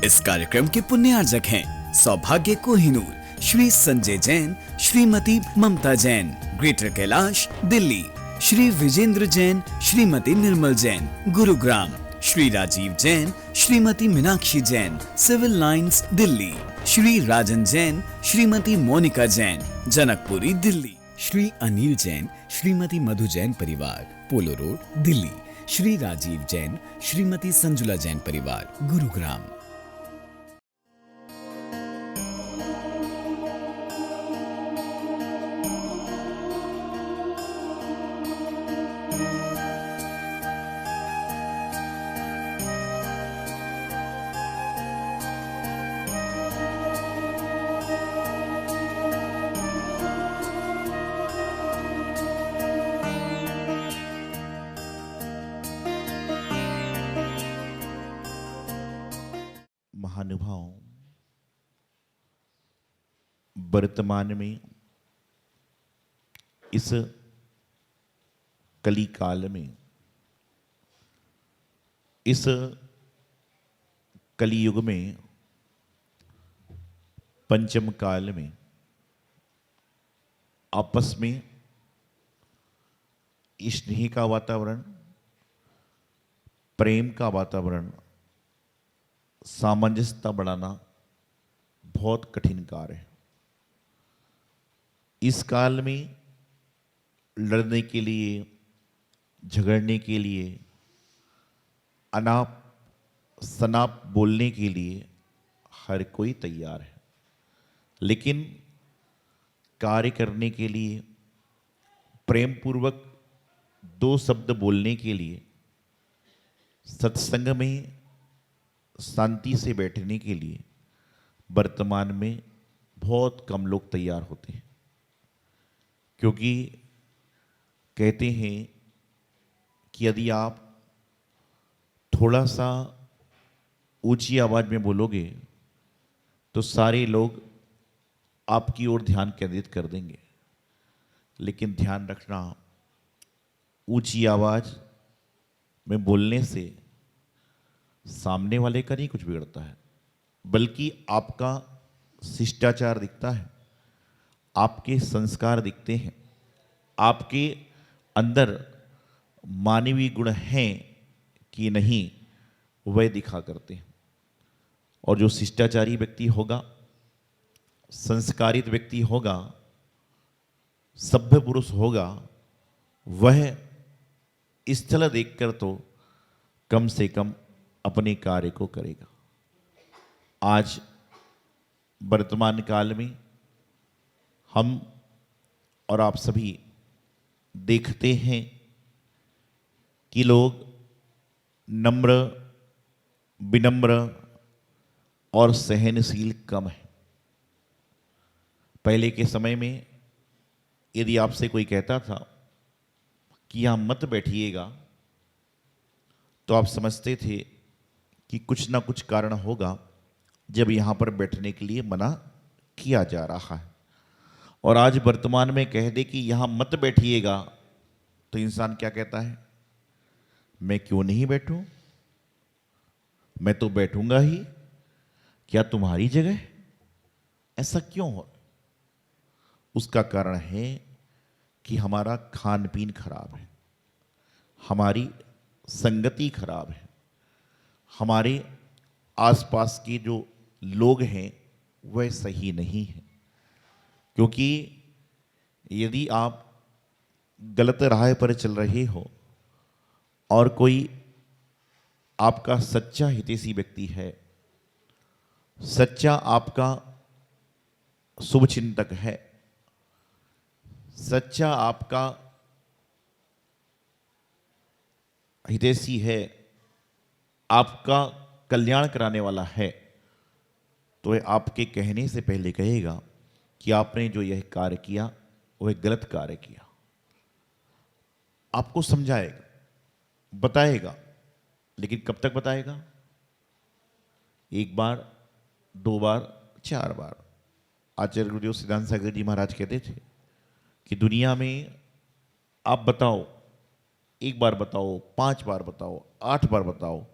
इस कार्यक्रम के पुण्यार्जक हैं सौभाग्य कोहिनूर, श्री संजय जैन, श्रीमती ममता Jain, greater Kailash Delhi, Shri Vijendra Jain, Shrimati Nirmal Jain, Gurugram, Shri Rajiv Jain, Shrimati Meenakshi Jain, civil lines Delhi, Shri राजन जैन, श्रीमती मोनिका जैन, जनकपुरी दिल्ली, श्री अनिल जैन, श्रीमती मधु जैन परिवार, पोलो रोड दिल्ली, श्री राजीव जैन, श्रीमती संजुला जैन परिवार, गुरुग्राम। महानुभाव, वर्तमान में इस कली काल में, इस कलियुग में, पंचम काल में आपस में स्नेह का वातावरण, प्रेम का वातावरण, सामंजस्यता बढ़ाना बहुत कठिन कार्य है। इस काल में लड़ने के लिए, झगड़ने के लिए, अनाप शनाप बोलने के लिए हर कोई तैयार है, लेकिन कार्य करने के लिए, प्रेम पूर्वक दो शब्द बोलने के लिए, सत्संग में शांति से बैठने के लिए वर्तमान में बहुत कम लोग तैयार होते हैं। क्योंकि कहते हैं कि यदि आप थोड़ा सा ऊंची आवाज में बोलोगे तो सारे लोग आपकी ओर ध्यान केंद्रित कर देंगे। लेकिन ध्यान रखना, ऊंची आवाज में बोलने से सामने वाले का नहीं कुछ बिगड़ता है, बल्कि आपका शिष्टाचार दिखता है, आपके संस्कार दिखते हैं, आपके अंदर मानवीय गुण हैं कि नहीं वह दिखा करते हैं। और जो शिष्टाचारी व्यक्ति होगा, संस्कारित व्यक्ति होगा, सभ्य पुरुष होगा, वह स्थल देखकर तो कम से कम अपने कार्य को करेगा। आज वर्तमान काल में हम और आप सभी देखते हैं कि लोग नम्र, विनम्र और सहनशील कम है। पहले के समय में यदि आपसे कोई कहता था कि यहां मत बैठिएगा, तो आप समझते थे कि कुछ ना कुछ कारण होगा जब यहां पर बैठने के लिए मना किया जा रहा है। और आज वर्तमान में कह दे कि यहां मत बैठिएगा, तो इंसान क्या कहता है? मैं क्यों नहीं बैठूं? मैं तो बैठूंगा ही, क्या तुम्हारी जगह? ऐसा क्यों हो? उसका कारण है कि हमारा खान पीन खराब है, हमारी संगति खराब है, हमारे आसपास के जो लोग हैं वह सही नहीं है। क्योंकि यदि आप गलत राह पर चल रहे हो और कोई आपका सच्चा हितैषी व्यक्ति है, सच्चा आपका शुभचिंतक है, सच्चा आपका हितैषी है, आपका कल्याण कराने वाला है, तो वह आपके कहने से पहले कहेगा कि आपने जो यह कार्य किया वह गलत कार्य किया। आपको समझाएगा, बताएगा, लेकिन कब तक बताएगा? एक बार, दो बार, चार बार। आचार्य गुरुदेव सिद्धांत सागर जी महाराज कहते थे कि दुनिया में आप बताओ, एक बार बताओ, 5 बार बताओ, 8 बार बताओ,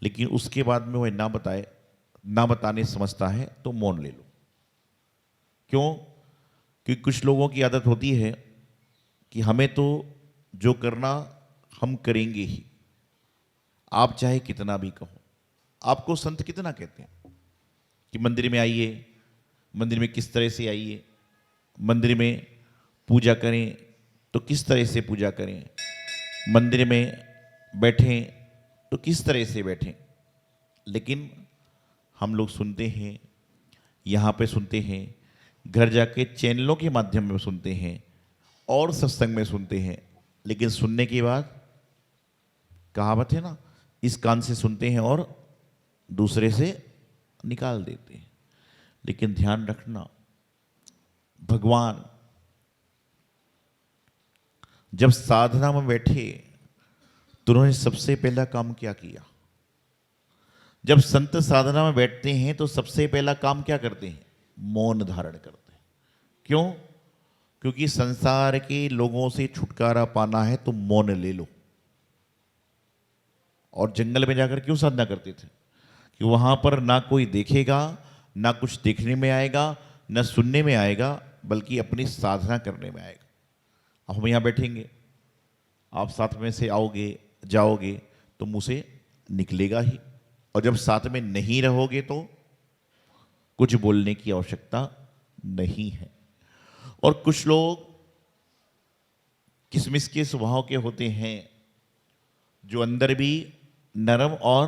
लेकिन उसके बाद में वह ना बताए ना बताने समझता है तो मौन ले लो। क्यों? क्योंकि कुछ लोगों की आदत होती है कि हमें तो जो करना हम करेंगे ही, आप चाहे कितना भी कहो। आपको संत कितना कहते हैं कि मंदिर में आइए, मंदिर में किस तरह से आइए, मंदिर में पूजा करें तो किस तरह से पूजा करें, मंदिर में बैठें तो किस तरह से बैठें। लेकिन हम लोग सुनते हैं, यहाँ पे सुनते हैं, घर जाके चैनलों के माध्यम में सुनते हैं और सत्संग में सुनते हैं, लेकिन सुनने के बाद कहावत है ना, इस कान से सुनते हैं और दूसरे से निकाल देते हैं। लेकिन ध्यान रखना, भगवान जब साधना में बैठे तो उन्होंने सबसे पहला काम क्या किया? जब संत साधना में बैठते हैं तो सबसे पहला काम क्या करते हैं? मौन धारण करते हैं। क्यों? क्योंकि संसार के लोगों से छुटकारा पाना है तो मौन ले लो। और जंगल में जाकर क्यों साधना करते थे? कि वहां पर ना कोई देखेगा, ना कुछ देखने में आएगा, ना सुनने में आएगा, बल्कि अपनी साधना करने में आएगा। अब हम यहां बैठेंगे, आप साथ में से आओगे जाओगे तो मुंह से निकलेगा ही, और जब साथ में नहीं रहोगे तो कुछ बोलने की आवश्यकता नहीं है। और कुछ लोग किसमिस के स्वभाव के होते हैं, जो अंदर भी नरम और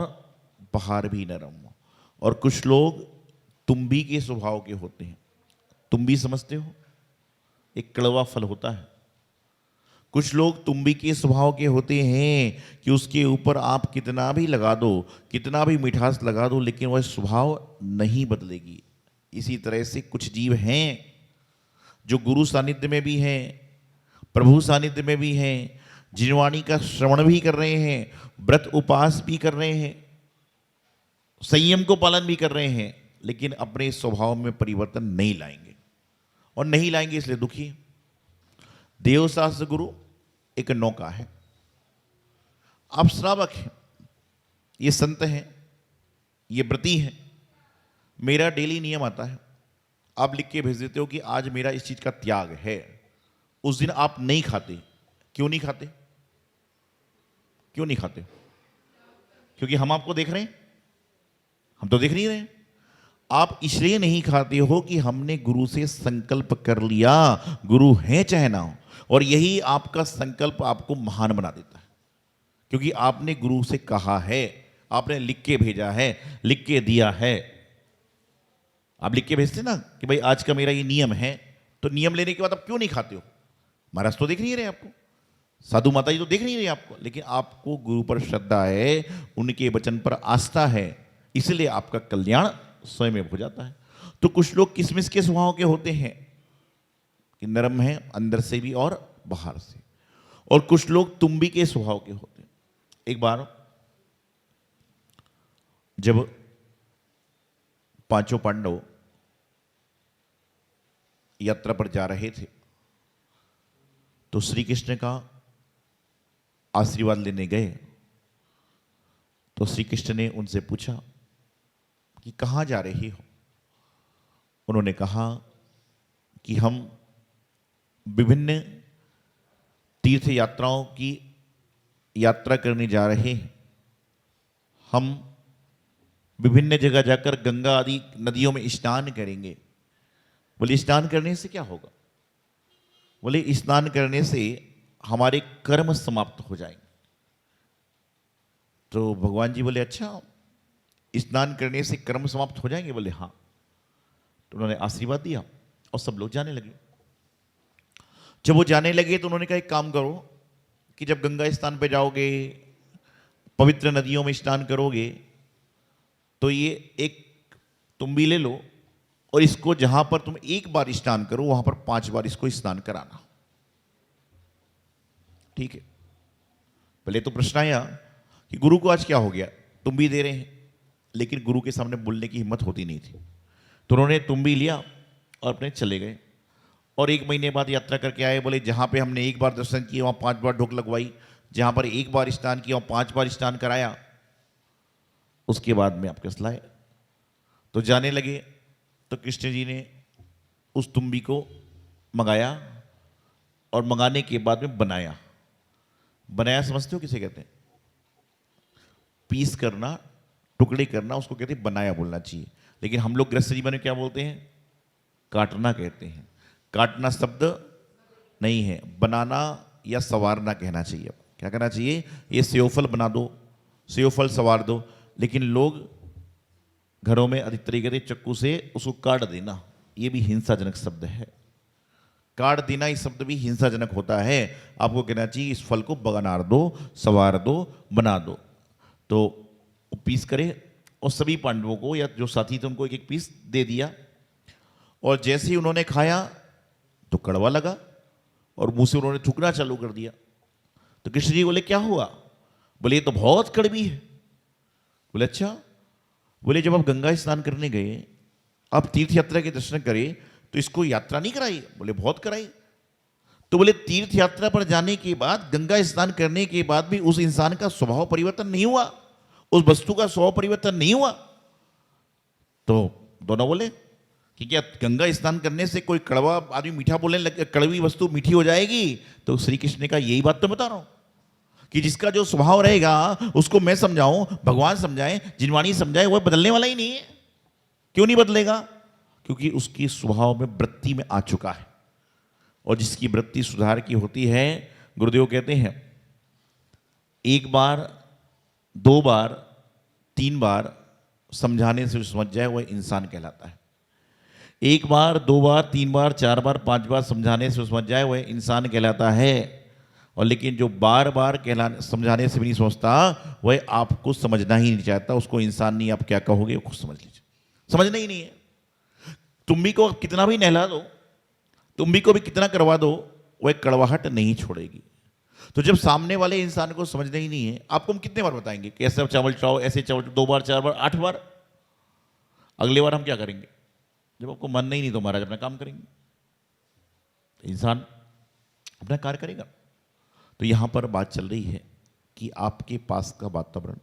बाहर भी नरम, और कुछ लोग तुम्बी के स्वभाव के होते हैं। तुम्बी समझते हो? एक कड़वा फल होता है। कुछ लोग तुम्बी के स्वभाव के होते हैं कि उसके ऊपर आप कितना भी लगा दो, कितना भी मिठास लगा दो, लेकिन वह स्वभाव नहीं बदलेगी। इसी तरह से कुछ जीव हैं जो गुरु सानिध्य में भी हैं, प्रभु सानिध्य में भी हैं, जिनवाणी का श्रवण भी कर रहे हैं, व्रत उपास भी कर रहे हैं, संयम को पालन भी कर रहे हैं, लेकिन अपने स्वभाव में परिवर्तन नहीं लाएंगे। और नहीं लाएंगे इसलिए दुखी है। देवशास्त्र गुरु एक नौका है, आप श्रावक हैं, ये संत हैं, ये व्रती हैं। मेरा डेली नियम आता है, आप लिख के भेज देते हो कि आज मेरा इस चीज का त्याग है। उस दिन आप नहीं खाते। क्यों नहीं खाते? क्यों नहीं खाते? क्योंकि हम आपको देख रहे हैं? हम तो देख नहीं रहे हैं। आप इसलिए नहीं खाते हो कि हमने गुरु से संकल्प कर लिया, गुरु है चाहे ना हो, और यही आपका संकल्प आपको महान बना देता है। क्योंकि आपने गुरु से कहा है, आपने लिख के भेजा है, लिख के दिया है। आप लिख के भेजते ना कि भाई आज का मेरा ये नियम है, तो नियम लेने के बाद आप क्यों नहीं खाते हो? महाराज तो देख नहीं रहे आपको, साधु माता जी तो देख नहीं रहे आपको, लेकिन आपको गुरु पर श्रद्धा है, उनके वचन पर आस्था है, इसलिए आपका कल्याण स्वयं हो जाता है। तो कुछ लोग किसमिस के स्वभाव के होते हैं कि नरम है अंदर से भी और बाहर से, और कुछ लोग तुम्बी के स्वभाव के होते हैं। एक बार जब पांचों पांडव यात्रा पर जा रहे थे तो श्री कृष्ण का आशीर्वाद लेने गए, तो श्री कृष्ण ने उनसे पूछा कि कहाँ जा रहे हो? उन्होंने कहा कि हम विभिन्न तीर्थ यात्राओं की यात्रा करने जा रहे हैं। हम विभिन्न जगह जाकर गंगा आदि नदियों में स्नान करेंगे। बोले स्नान करने से क्या होगा? बोले स्नान करने से हमारे कर्म समाप्त हो जाएंगे। तो भगवान जी बोले अच्छा, स्नान करने से कर्म समाप्त हो जाएंगे? बोले हाँ। तो उन्होंने आशीर्वाद दिया और सब लोग जाने लगे। जब वो जाने लगे तो उन्होंने कहा एक काम करो कि जब गंगा स्नान पे जाओगे, पवित्र नदियों में स्नान करोगे, तो ये एक तुम्बी ले लो और इसको जहां पर तुम एक बार स्नान करो वहां पर 5 बार इसको स्नान कराना। ठीक है। पहले तो प्रश्न आया कि गुरु को आज क्या हो गया, तुम्बी दे रहे हैं, लेकिन गुरु के सामने बोलने की हिम्मत होती नहीं थी। तो उन्होंने तुम्बी लिया और अपने चले गए, और 1 महीने बाद यात्रा करके आए। बोले जहां पे हमने 1 बार दर्शन किया वहां 5 बार ढोक लगवाई, जहां पर 1 बार स्नान किया वहां 5 बार स्नान कराया, उसके बाद में आपके लाए। तो जाने लगे तो कृष्ण जी ने उस तुम्बी को मंगाया और मंगाने के बाद में बनाया। बनाया समझते हो किसे कहते हैं? पीस करना, टुकड़े करना, उसको कहते हैं बनाया बोलना चाहिए। लेकिन हम लोग गृहस्थ जीवन में क्या बोलते हैं? काटना कहते हैं। काटना शब्द नहीं है, बनाना या संवारना कहना चाहिए। क्या कहना चाहिए? ये सेवफल बना दो, सेवफल संवार दो। लेकिन लोग घरों में अधिकतर कहते चक्कू से उसको काट देना, ये भी हिंसाजनक शब्द है। काट देना ये शब्द भी हिंसाजनक होता है। आपको कहना चाहिए इस फल को बना दो, संवार दो, बना दो। तो पीस करे और सभी पांडवों को या जो साथी थे उनको एक एक पीस दे दिया। और जैसे ही उन्होंने खाया तो कड़वा लगा और मुंह से उन्होंने थूकना चालू कर दिया। तो कृष्ण जी बोले क्या हुआ? बोले ये तो बहुत कड़वी है। बोले अच्छा? बोले जब आप गंगा स्नान करने गए, आप तीर्थ यात्रा के दर्शन करे, तो इसको यात्रा नहीं कराई? बोले बहुत कराई। तो बोले तीर्थ यात्रा पर जाने के बाद, गंगा स्नान करने के बाद भी उस इंसान का स्वभाव परिवर्तन नहीं हुआ, उस वस्तु का स्वभाव परिवर्तन नहीं हुआ? तो दोनों बोले कि क्या गंगा स्नान करने से कोई कड़वा आदमी मीठा बोलने लगे, कड़वी वस्तु मीठी हो जाएगी? तो श्री कृष्ण ने कहा यही बात तो बता रहा हूं कि जिसका जो स्वभाव रहेगा उसको मैं समझाऊं, भगवान समझाएं, जिनवाणी समझाए, वह बदलने वाला ही नहीं है। क्यों नहीं बदलेगा? क्योंकि उसकी स्वभाव में वृत्ति में आ चुका है। और जिसकी वृत्ति सुधार की होती है, गुरुदेव कहते हैं एक बार, दो बार, तीन बार समझाने से समझ जाए वह इंसान कहलाता है। एक बार, दो बार, तीन बार, चार बार, पांच बार समझाने से समझ जाए वह इंसान कहलाता है। और लेकिन जो बार बार कहलाने समझाने से भी नहीं समझता, वह आपको समझना ही नहीं चाहता। उसको इंसान नहीं, आप क्या कहोगे वो खुद समझ लीजिए, समझना ही नहीं है। तुम भी को कितना भी नहला दो, तुम भी को भी कितना करवा दो, वह कड़वाहट नहीं छोड़ेगी। तो जब सामने वाले इंसान को समझना ही नहीं है, आपको हम कितने बार बताएंगे कि ऐसा चावल चढ़ाओ, ऐसे चावल, दो बार, चार बार, 8 बार। अगले बार हम क्या करेंगे? जब आपको मन नहीं तो महाराज अपना काम करेंगे, इंसान अपना कार्य करेगा। तो यहां पर बात चल रही है कि आपके पास का वातावरण,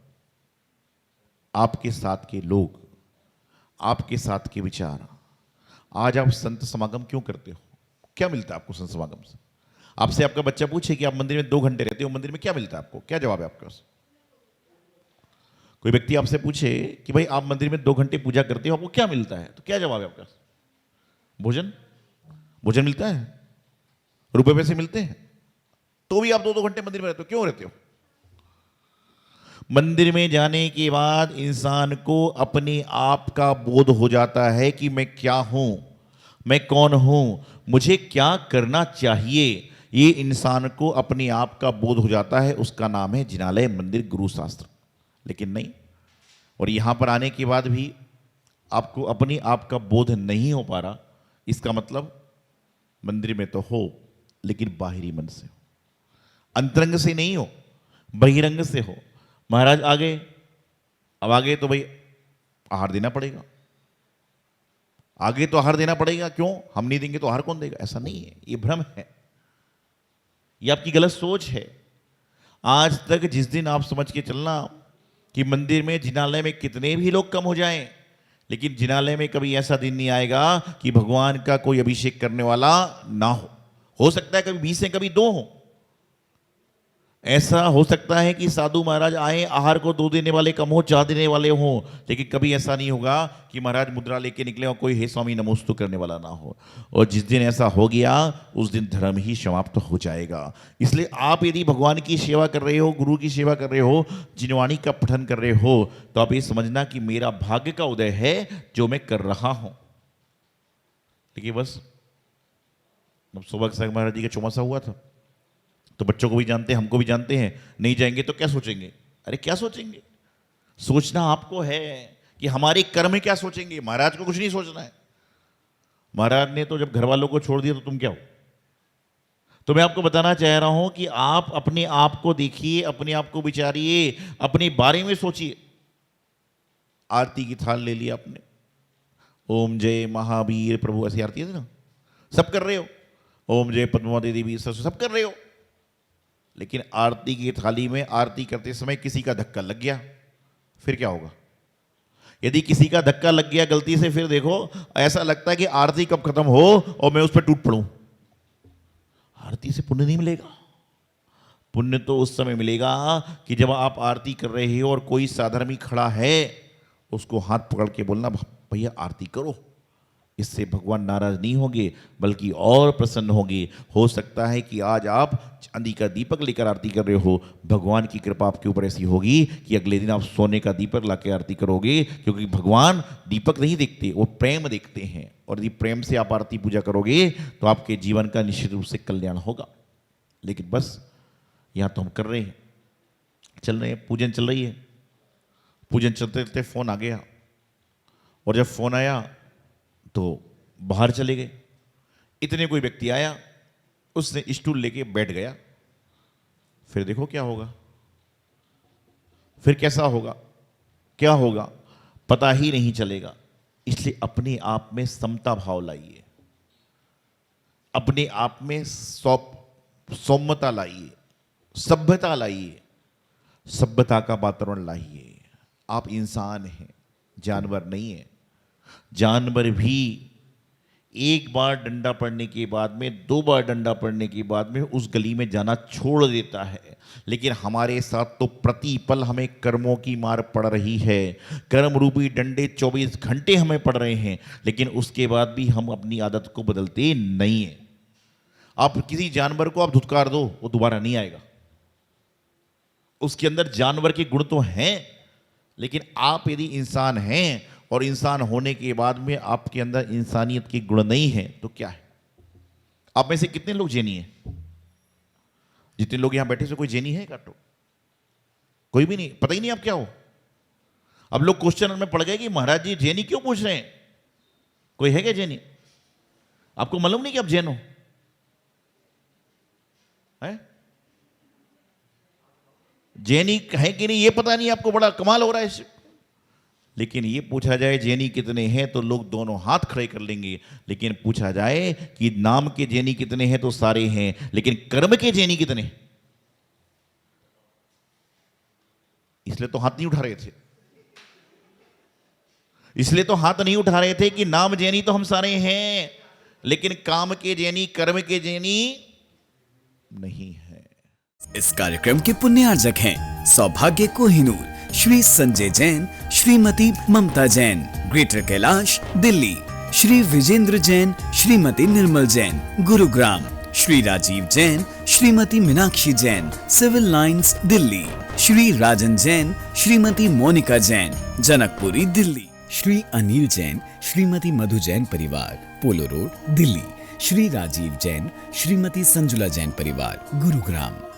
आपके साथ के लोग, आपके साथ के विचार। आज आप संत समागम क्यों करते हो? क्या मिलता है आपको संत समागम से? आपसे आपका बच्चा पूछे कि आप मंदिर में 2 घंटे रहते हो, मंदिर में क्या मिलता है आपको? क्या जवाब है आपके पास? कोई व्यक्ति आपसे पूछे कि भाई आप मंदिर में 2 घंटे पूजा करते हो, आपको क्या मिलता है? तो क्या जवाब है आपका? भोजन। भोजन मिलता है, रुपए पैसे मिलते हैं। तो भी आप 2-2 घंटे मंदिर में रहते हो, क्यों रहते हो? मंदिर में जाने के बाद इंसान को अपने आप का बोध हो जाता है कि मैं क्या हूं, मैं कौन हूं, मुझे क्या करना चाहिए। ये इंसान को अपने आप का बोध हो जाता है। उसका नाम है जिनालय, मंदिर, गुरु शास्त्र। लेकिन नहीं, और यहां पर आने के बाद भी आपको अपने आप का बोध नहीं हो पा रहा। इसका मतलब मंदिर में तो हो, लेकिन बाहरी मन से हो, अंतरंग से नहीं हो, बहिरंग से हो। महाराज आ गए, अब आगे तो भाई आहार देना पड़ेगा, आगे तो आहार देना पड़ेगा। क्यों? हम नहीं देंगे तो आहार कौन देगा? ऐसा नहीं है, ये भ्रम है, ये आपकी गलत सोच है। आज तक जिस दिन आप समझ के चलना कि मंदिर में, जिनालय में कितने भी लोग कम हो जाएं, लेकिन जिनालय में कभी ऐसा दिन नहीं आएगा कि भगवान का कोई अभिषेक करने वाला ना हो। हो सकता है कभी 20 हैं, कभी 2 हो। ऐसा हो सकता है कि साधु महाराज आए, आहार को 2 देने वाले कम हो, 4 देने वाले हो, लेकिन कभी ऐसा नहीं होगा कि महाराज मुद्रा लेके निकले और कोई हे स्वामी नमोस्तु करने वाला ना हो। और जिस दिन ऐसा हो गया, उस दिन धर्म ही समाप्त हो जाएगा। इसलिए आप यदि भगवान की सेवा कर रहे हो, गुरु की सेवा कर रहे हो, जिनवाणी का पठन कर रहे हो, तो आप ये समझना कि मेरा भाग्य का उदय है जो मैं कर रहा हूं। देखिए बस सौभाग्य महाराज जी का चौमासा हुआ था, तो बच्चों को भी जानते हैं, हमको भी जानते हैं। नहीं जाएंगे तो क्या सोचेंगे? अरे क्या सोचेंगे? सोचना आपको है कि हमारे कर्म क्या सोचेंगे। महाराज को कुछ नहीं सोचना है। महाराज ने तो जब घर वालों को छोड़ दिया तो तुम क्या हो? तो मैं आपको बताना चाह रहा हूं कि आप अपने आप को देखिए, अपने आप को विचारिए, अपने बारे में सोचिए। आरती की थाल ले लिया आपने, ओम जय महावीर प्रभु, ऐसी आरती है ना, सब कर रहे हो। ओम जय पद्मावती देवी, सब कर रहे हो। लेकिन आरती की थाली में आरती करते समय किसी का धक्का लग गया, फिर क्या होगा? यदि किसी का धक्का लग गया गलती से, फिर देखो ऐसा लगता है कि आरती कब खत्म हो और मैं उस पर टूट पड़ूं। आरती से पुण्य नहीं मिलेगा। पुण्य तो उस समय मिलेगा कि जब आप आरती कर रहे हो और कोई साधर्मी खड़ा है, उसको हाथ पकड़ के बोलना, भैया आरती करो। इससे भगवान नाराज नहीं होंगे बल्कि और प्रसन्न होंगे। हो सकता है कि आज आप चांदी का दीपक लेकर आरती कर रहे हो, भगवान की कृपा आपके ऊपर ऐसी होगी कि अगले दिन आप सोने का दीपक लाके आरती करोगे, क्योंकि भगवान दीपक नहीं देखते, वो प्रेम देखते हैं। और यदि प्रेम से आप आरती पूजा करोगे तो आपके जीवन का निश्चित रूप से कल्याण होगा। लेकिन बस यहाँ तो हम कर रहे हैं, चल रहे हैं, पूजन चल रही है, पूजन चलते चलते फोन आ गया, और जब फोन आया तो बाहर चले गए। इतने कोई व्यक्ति आया, उसने स्टूल लेके बैठ गया। फिर देखो क्या होगा, फिर कैसा होगा, क्या होगा पता ही नहीं चलेगा। इसलिए अपने आप में समता भाव लाइए, अपने आप में सौम्यता लाइए, सभ्यता लाइए, सभ्यता का वातावरण लाइए। आप इंसान हैं, जानवर नहीं है। जानवर भी एक बार डंडा पड़ने के बाद में, 2 बार डंडा पड़ने के बाद में उस गली में जाना छोड़ देता है। लेकिन हमारे साथ तो प्रतिपल हमें कर्मों की मार पड़ रही है। कर्म रूपी डंडे 24 घंटे हमें पड़ रहे हैं, लेकिन उसके बाद भी हम अपनी आदत को बदलते नहीं है। आप किसी जानवर को आप धुतकार दो, वो दोबारा नहीं आएगा। उसके अंदर जानवर के गुण तो हैं, लेकिन आप यदि इंसान हैं और इंसान होने के बाद में आपके अंदर इंसानियत के गुण नहीं है तो क्या है? आप में से कितने लोग जैनी हैं? जितने लोग यहां बैठे से कोई जैनी है? काटो, कोई भी नहीं, पता ही नहीं आप क्या हो। अब लोग क्वेश्चन में पड़ गए कि महाराज जी जैनी क्यों पूछ रहे हैं? कोई है क्या जैनी? आपको मालूम नहीं कि आप जैन हो? जैनी है कि नहीं ये पता नहीं आपको, बड़ा कमाल हो रहा है इससे। लेकिन ये पूछा जाए जैनी कितने हैं तो लोग दोनों हाथ खड़े कर लेंगे। लेकिन पूछा जाए कि नाम के जैनी कितने हैं तो सारे हैं, लेकिन कर्म के जैनी कितने? इसलिए तो हाथ नहीं उठा रहे थे, इसलिए तो हाथ नहीं उठा रहे थे कि नाम जैनी तो हम सारे हैं, लेकिन काम के जैनी, कर्म के जैनी नहीं है। इस कार्यक्रम के पुण्यार्जक हैं सौभाग्य कोहिनूर, श्री संजय जैन, श्रीमती ममता Jain, greater Kailash Delhi, Shri Vijendra Jain, Shrimati Nirmal Jain, Gurugram, Shri Rajiv Jain, Shrimati Meenakshi Jain, civil lines Delhi, Shri राजन जैन, श्रीमती मोनिका जैन, जनकपुरी दिल्ली, श्री अनिल जैन, श्रीमती मधु जैन परिवार, पोलो रोड दिल्ली, श्री राजीव जैन, श्रीमती संजुला जैन परिवार, गुरुग्राम।